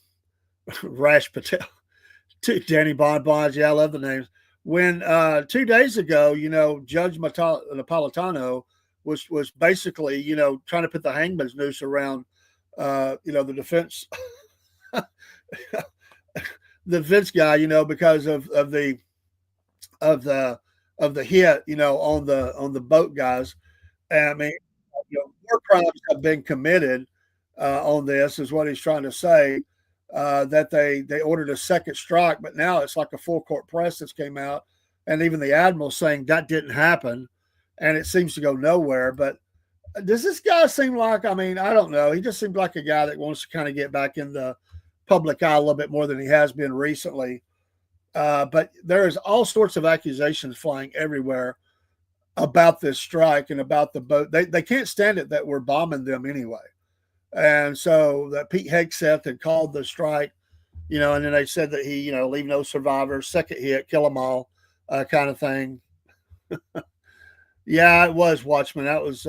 Rash Patel, Danny Bonbons, yeah, I love the names. When 2 days ago, Judge Napolitano was basically, trying to put the hangman's noose around, the defense, the defense guy, because of the hit, on the boat guys. And I mean, war crimes have been committed on this, is what he's trying to say. That they ordered a second strike, but now it's like a full court press that's came out, and even the admiral saying that didn't happen, and it seems to go nowhere. But does this guy seem like? I mean, I don't know. He just seems like a guy that wants to kind of get back in the public eye a little bit more than he has been recently. But there is all sorts of accusations flying everywhere about this strike and about the boat. They can't stand it that we're bombing them anyway. And so that Pete Hegseth had called the strike, and then they said that he, leave no survivors, second hit, kill them all, kind of thing. Yeah, it was Watchmen. That was,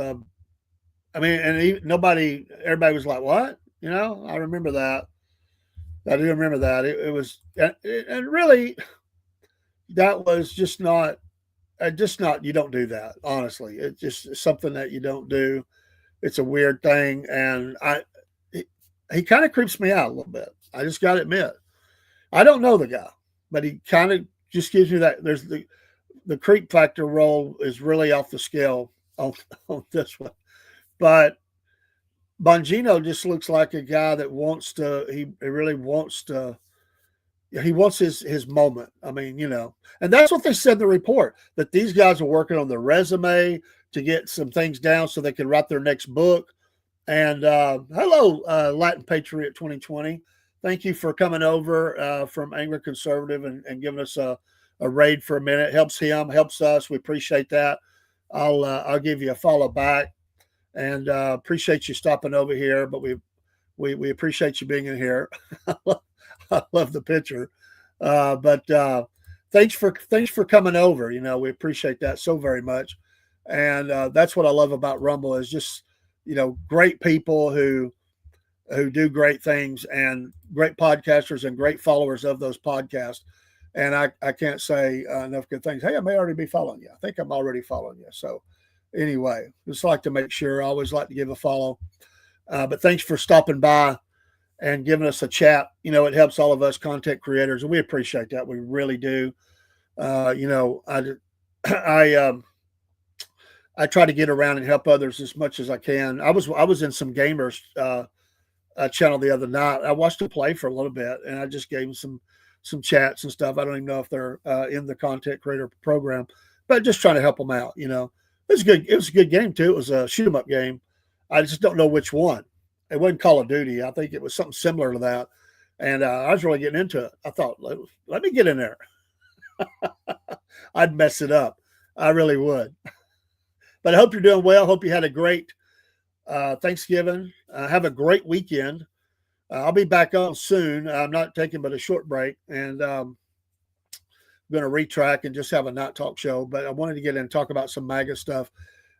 everybody was like, what? I remember that. I do remember that. It was, and really, that was just not, you don't do that, honestly. It's just something that you don't do. It's a weird thing. And he kind of creeps me out a little bit. I just got to admit, I don't know the guy, but he kind of just gives me that. There's the creep factor role is really off the scale on this one. But Bongino just looks like a guy that wants to, he really wants to, he wants his moment. I mean, and that's what they said in the report, that these guys are working on their resume to get some things down so they can write their next book. And hello, Latin Patriot 2020. Thank you for coming over from Angry Conservative and giving us a raid for a minute. Helps him, helps us. We appreciate that. I'll give you a follow back, and appreciate you stopping over here. But we appreciate you being in here. I love the picture. But thanks for coming over. We appreciate that so very much. And that's what I love about Rumble, is just, great people who do great things, and great podcasters and great followers of those podcasts. And I can't say enough good things. Hey, I may already be following you. I think I'm already following you. So anyway, just like to make sure. I always like to give a follow. But thanks for stopping by and giving us a chat. It helps all of us content creators, and we appreciate that. We really do. I try to get around and help others as much as I can. I was in some gamers channel the other night. I watched them play for a little bit, and I just gave them some chats and stuff. I don't even know if they're in the content creator program, but just trying to help them out. It was good. It was a good game too. It was a shoot 'em up game. I just don't know which one. It wasn't Call of Duty. I think it was something similar to that. And I was really getting into it. I thought, let me get in there. I'd mess it up. I really would. But I hope you're doing well. Hope you had a great Thanksgiving. Have a great weekend. I'll be back on soon. I'm not taking but a short break. And I'm going to retrack and just have a night talk show. But I wanted to get in and talk about some MAGA stuff.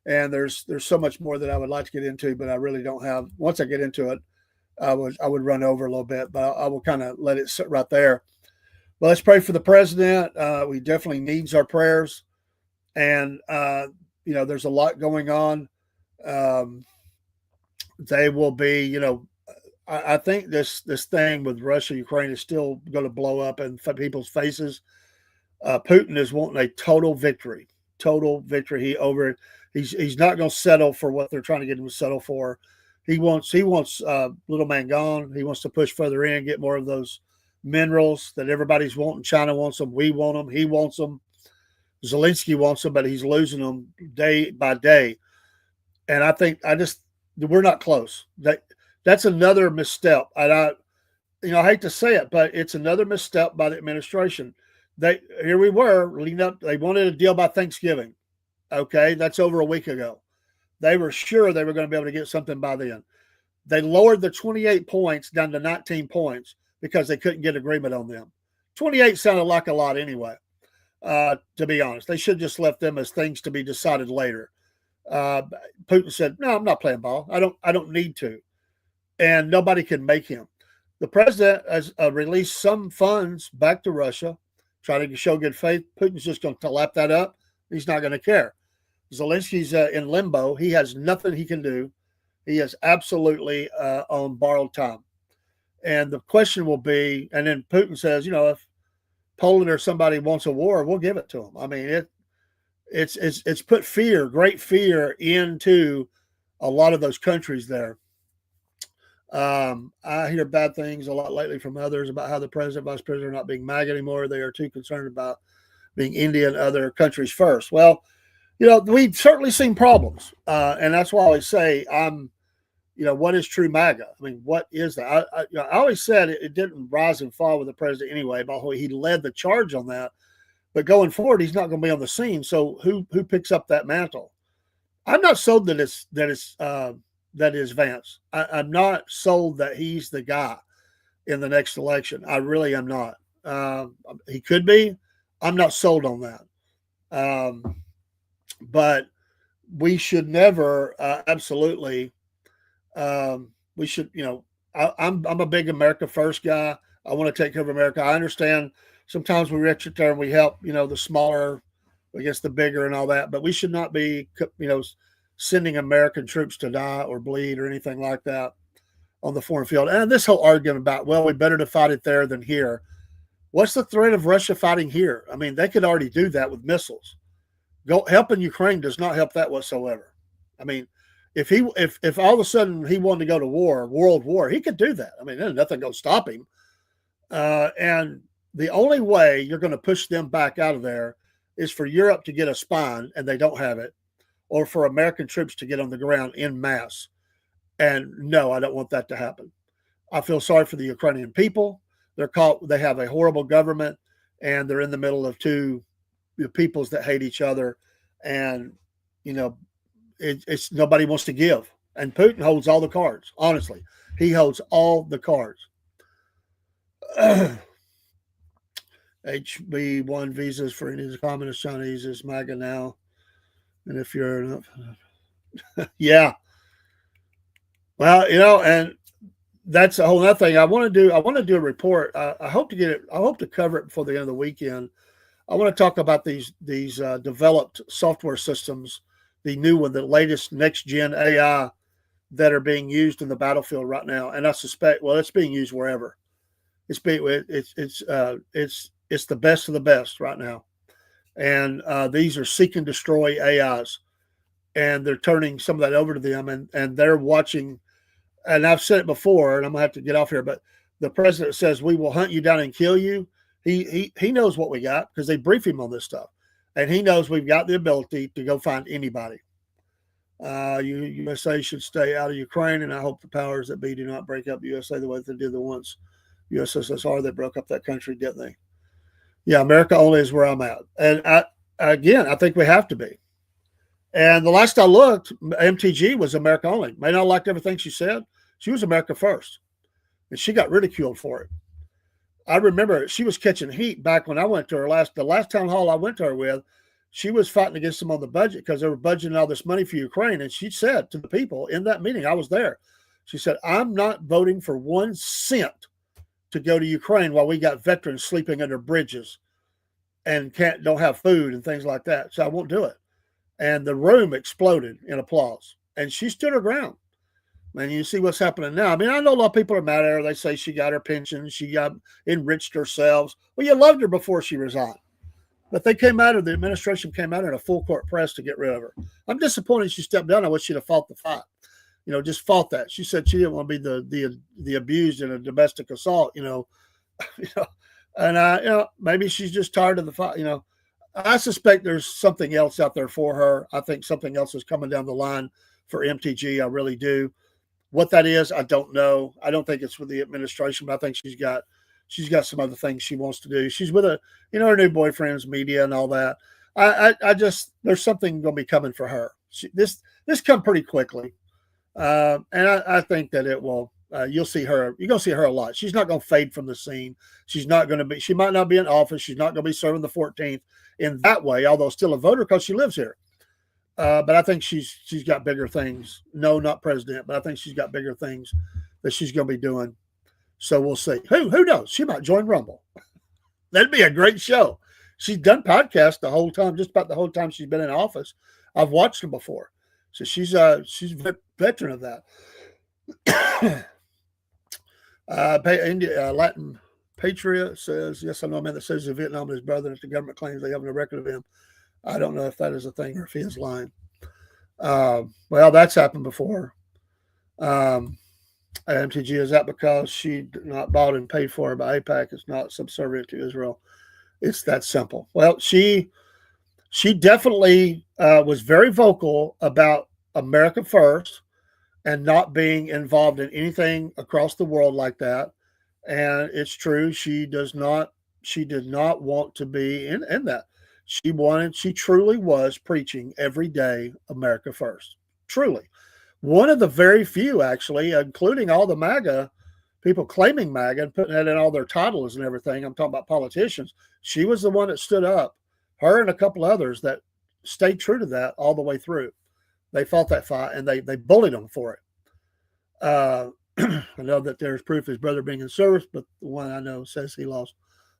And there's so much more that I would like to get into, but I really don't have. Once I get into it, I would run over a little bit, but I will kind of let it sit right there. But let's pray for the president. We definitely needs our prayers, and there's a lot going on. Um, they will be, I think this thing with Russia Ukraine is still going to blow up in people's faces. Putin is wanting a total victory, total victory. He's not going to settle for what they're trying to get him to settle for. He wants little man gone. He wants to push further in, get more of those minerals that everybody's wanting. China wants them. We want them. He wants them. Zelensky wants them, but he's losing them day by day. And I think we're not close. That's another misstep. And I hate to say it, but it's another misstep by the administration. Here we were leading up. They wanted a deal by Thanksgiving. Okay, that's over a week ago. They were sure they were going to be able to get something by then. They lowered the 28 points down to 19 points because they couldn't get agreement on them. 28 sounded like a lot anyway, to be honest. They should have just left them as things to be decided later. Putin said, "No, I'm not playing ball. I don't need to." And nobody can make him. The president has released some funds back to Russia, trying to show good faith. Putin's just going to lap that up. He's not going to care. Zelensky's in limbo. He has nothing he can do. He is absolutely on borrowed time. And the question will be, and then Putin says, if Poland or somebody wants a war, we'll give it to them. I mean, it's put great fear into a lot of those countries there. I hear bad things a lot lately from others about how the president, vice president are not being MAGA anymore. They are too concerned about being India and other countries first. Well, we've certainly seen problems. And that's why I always say, what is true MAGA? I mean, what is that? I always said it didn't rise and fall with the president anyway, but he led the charge on that. But going forward, he's not going to be on the scene. So who picks up that mantle? I'm not sold that is Vance. I'm not sold that he's the guy in the next election. I really am not. He could be. I'm not sold on that. But we should never absolutely. We should, I'm a big America first guy. I want to take care of America. I understand sometimes we reach it there and we help, the smaller against the bigger and all that, but we should not be, sending American troops to die or bleed or anything like that on the foreign field. And this whole argument about, well, we better to fight it there than here. What's the threat of Russia fighting here? I mean, they could already do that with missiles. Helping Ukraine does not help that whatsoever. I mean, if all of a sudden he wanted to go to world war, he could do that. I mean, there's nothing going to stop him. And the only way you're going to push them back out of there is for Europe to get a spine, and they don't have it, or for American troops to get on the ground en masse. And no, I don't want that to happen. I feel sorry for the Ukrainian people. They have a horrible government, and they're in the middle of two peoples that hate each other. And, it's nobody wants to give. And Putin holds all the cards. Honestly, he holds all the cards. HB1 visas for any of the communist Chinese is MAGA now. And if you're yeah. Well, and that's a whole other thing. I want to do a report. I hope to get it. I hope to cover it before the end of the weekend. I want to talk about these developed software systems, the new one, the latest next gen AI that are being used in the battlefield right now. And I suspect, it's being used wherever. It's the best of the best right now. And these are seek and destroy AIs, and they're turning some of that over to them, and they're watching. And I've said it before, and I'm gonna have to get off here, but the president says we will hunt you down and kill you. He knows what we got because they brief him on this stuff, and he knows we've got the ability to go find anybody. USA should stay out of Ukraine, and I hope the powers that be do not break up USA the way they did the once USSR. They broke up that country, didn't they? Yeah, America only is where I'm at. And I think we have to be. And the last I looked, MTG was America only. May not have liked everything she said. She was America first. And she got ridiculed for it. I remember she was catching heat back when I went to her the last town hall I went to her with. She was fighting against them on the budget because they were budgeting all this money for Ukraine. And she said to the people in that meeting, I was there, She said, I'm not voting for 1 cent to go to Ukraine while we got veterans sleeping under bridges and don't have food and things like that. So I won't do it. And the room exploded in applause. And she stood her ground. And you see what's happening now. I mean, I know a lot of people are mad at her. They say she got her pension, she got enriched herself. Well, you loved her before she resigned. But the administration came out in a full court press to get rid of her. I'm disappointed she stepped down. I wish she'd have fought the fight. Just fought that. She said she didn't want to be the abused in a domestic assault, and maybe she's just tired of the fight. I suspect there's something else out there for her. I think something else is coming down the line for MTG. I really do. What that is, I don't know. I don't think it's with the administration, but I think she's got some other things she wants to do. She's with her new boyfriend's media and all that. I just, there's something going to be coming for her. This come pretty quickly. And I think that it will, you're going to see her a lot. She's not going to fade from the scene. She might not be in office. She's not going to be serving the 14th in that way, although still a voter because she lives here. But I think she's got bigger things. No, not president, but I think she's got bigger things that she's going to be doing. So we'll see. Who knows? She might join Rumble. That'd be a great show. She's done podcasts the whole time, just about the whole time she's been in office. I've watched them before. So she's a veteran of that. Latin Patriot says, yes, I know a man that says he's Vietnam and his brother, and if the government claims they have no record of him. I don't know if that is a thing or if he is lying. Well, that's happened before. MTG, is that because she not bought and paid for by AIPAC? It's not subservient to Israel. It's that simple. Well, she definitely was very vocal about America first and not being involved in anything across the world like that. And it's true. She did not want to be in that. She truly was preaching every day America first. Truly. One of the very few, actually, including all the MAGA people claiming MAGA and putting that in all their titles and everything. I'm talking about politicians. She was the one that stood up, her and a couple others that stayed true to that all the way through. They fought that fight and they bullied them for it. I know that there's proof of his brother being in service, but the one I know says he lost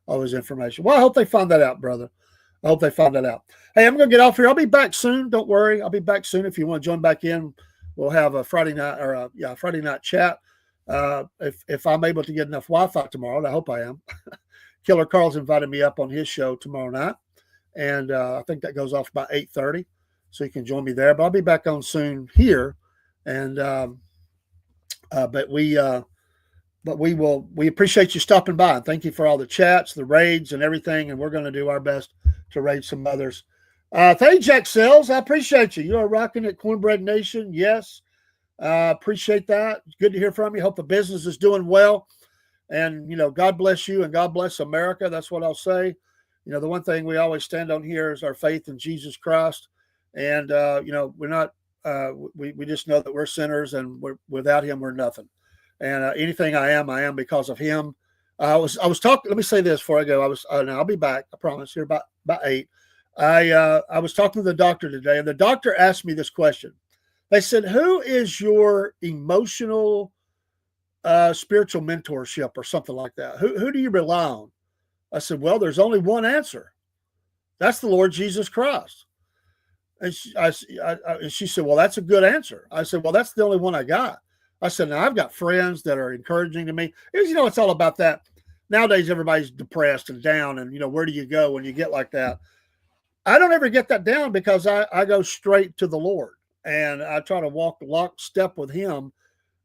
all his information. Well, I hope they find that out, brother. I hope they find that out. Hey, I'm going to get off here. I'll be back soon. Don't worry. I'll be back soon. If you want to join back in, we'll have a Friday night chat. If I'm able to get enough Wi-Fi tomorrow, and I hope I am. Killer Carl's invited me up on his show tomorrow night, and I think that goes off about 8:30, so you can join me there. But I'll be back on soon here, and we appreciate you stopping by, and thank you for all the chats, the raids, and everything. And we're going to do our best to raid some others. Thank you, Jack Sells. I appreciate you. You are rocking at Cornbread Nation. Yes. Appreciate that. It's good to hear from you. Hope the business is doing well. And, God bless you and God bless America. That's what I'll say. The one thing we always stand on here is our faith in Jesus Christ. And, we're not, we just know that we're sinners and without him, we're nothing. And anything I am because of him. I was talking, let me say this before I go. I'll be back. I promise here about 8. I was talking to the doctor today, and the doctor asked me this question. They said, who is your emotional, spiritual mentorship or something like that? Who do you rely on? I said, well, there's only one answer. That's the Lord Jesus Christ. And she said, well, that's a good answer. I said, well, that's the only one I got. I said, now I've got friends that are encouraging to me. It's all about that. Nowadays, everybody's depressed and down. And, where do you go when you get like that? I don't ever get that down because I go straight to the Lord and I try to walk lockstep with him.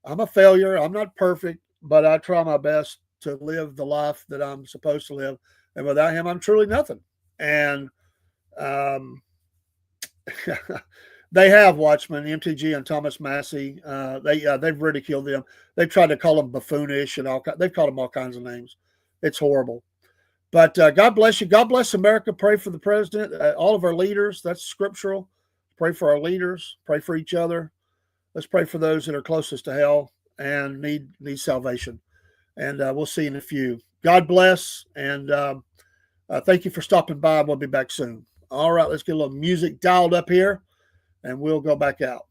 I'm a failure. I'm not perfect, but I try my best to live the life that I'm supposed to live. And without him, I'm truly nothing. And they have Watchmen, MTG, and Thomas Massey. They've ridiculed them. They've tried to call them buffoonish and they've called them all kinds of names. It's horrible. But God bless you. God bless America. Pray for the president, all of our leaders. That's scriptural. Pray for our leaders. Pray for each other. Let's pray for those that are closest to hell and need salvation. And we'll see you in a few. God bless. And thank you for stopping by. We'll be back soon. All right, let's get a little music dialed up here, and we'll go back out.